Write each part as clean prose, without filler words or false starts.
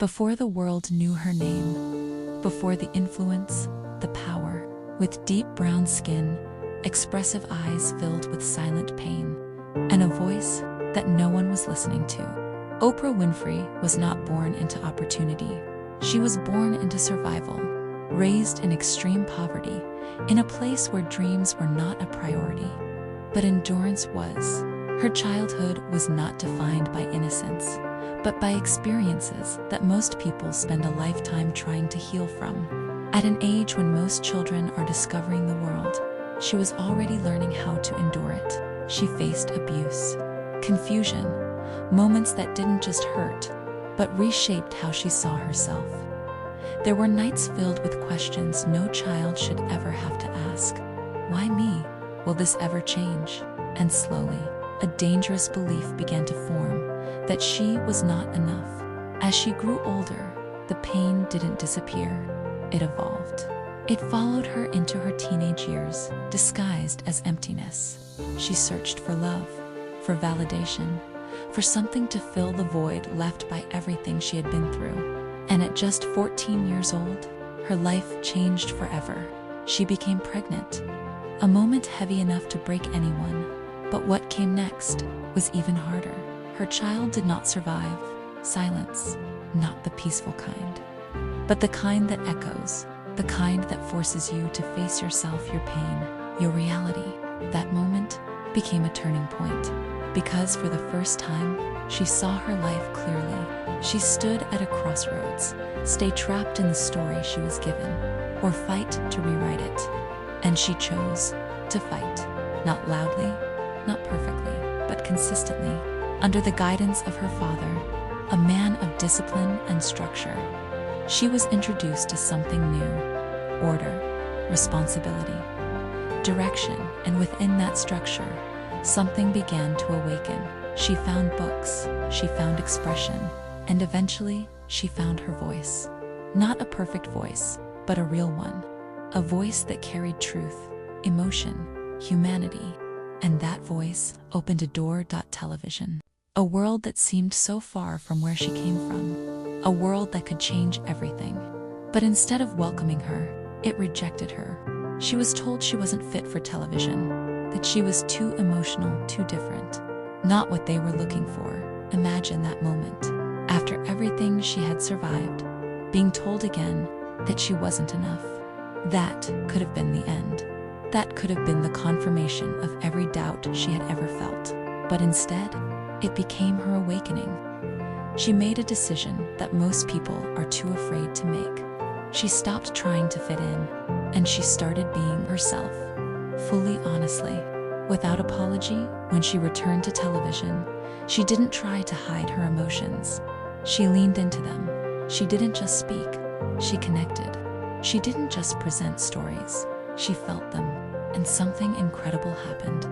before the world knew her name, before the influence, the power. With deep brown skin, expressive eyes filled with silent pain, and a voice that no one was listening to. Oprah Winfrey was not born into opportunity. She was born into survival, raised in extreme poverty, in a place where dreams were not a priority, but endurance was. Her childhood was not defined by innocence, but by experiences that most people spend a lifetime trying to heal from. At an age when most children are discovering the world, she was already learning how to endure it. She faced abuse, confusion, moments that didn't just hurt, but reshaped how she saw herself. There were nights filled with questions no child should ever have to ask. Why me? Will this ever change? And slowly, a dangerous belief began to form that she was not enough. As she grew older, the pain didn't disappear. It evolved. It followed her into her teenage years, disguised as emptiness. She searched for love, for validation, for something to fill the void left by everything she had been through. And at just 14 years old, her life changed forever. She became pregnant, a moment heavy enough to break anyone. But what came next was even harder. Her child did not survive. Silence, not the peaceful kind, but the kind that echoes, the kind that forces you to face yourself, your pain, your reality. That moment became a turning point, because for the first time, she saw her life clearly. She stood at a crossroads, stay trapped in the story she was given, or fight to rewrite it. And she chose to fight, not loudly, not perfectly, but consistently, under the guidance of her father, a man of discipline and structure. She was introduced to something new: order, responsibility, direction, and within that structure, something began to awaken. She found books, she found expression, and eventually, she found her voice. Not a perfect voice, but a real one. A voice that carried truth, emotion, humanity. And that voice opened a door. Television. A world that seemed so far from where she came from. A world that could change everything. But instead of welcoming her, it rejected her. She was told she wasn't fit for television, that she was too emotional, too different. Not what they were looking for. Imagine that moment. After everything she had survived, being told again that she wasn't enough. That could have been the end. That could have been the confirmation of every doubt she had ever felt. But instead, it became her awakening. She made a decision that most people are too afraid to make. She stopped trying to fit in, and she started being herself, fully, honestly, without apology. When she returned to television, she didn't try to hide her emotions. She leaned into them. She didn't just speak, she connected. She didn't just present stories, she felt them, and something incredible happened.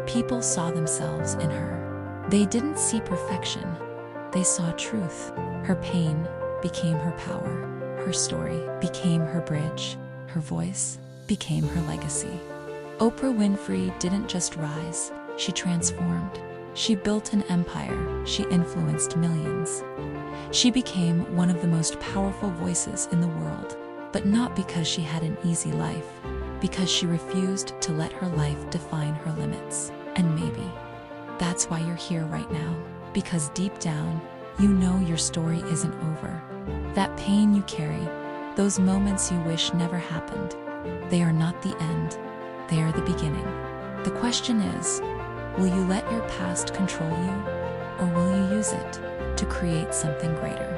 People saw themselves in her. They didn't see perfection, they saw truth. Her pain became her power. Her story became her bridge. Her voice became her legacy. Oprah Winfrey didn't just rise, she transformed. She built an empire, she influenced millions. She became one of the most powerful voices in the world, but not because she had an easy life, because she refused to let her life define her limits. And maybe that's why you're here right now, because deep down, you know your story isn't over. That pain you carry, those moments you wish never happened, they are not the end, they are the beginning. The question is, will you let your past control you, or will you use it to create something greater?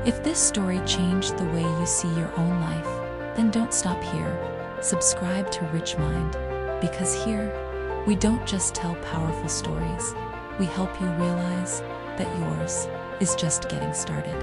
If this story changed the way you see your own life, then don't stop here. Subscribe to Rich Mind, because here, we don't just tell powerful stories, we help you realize that yours is just getting started.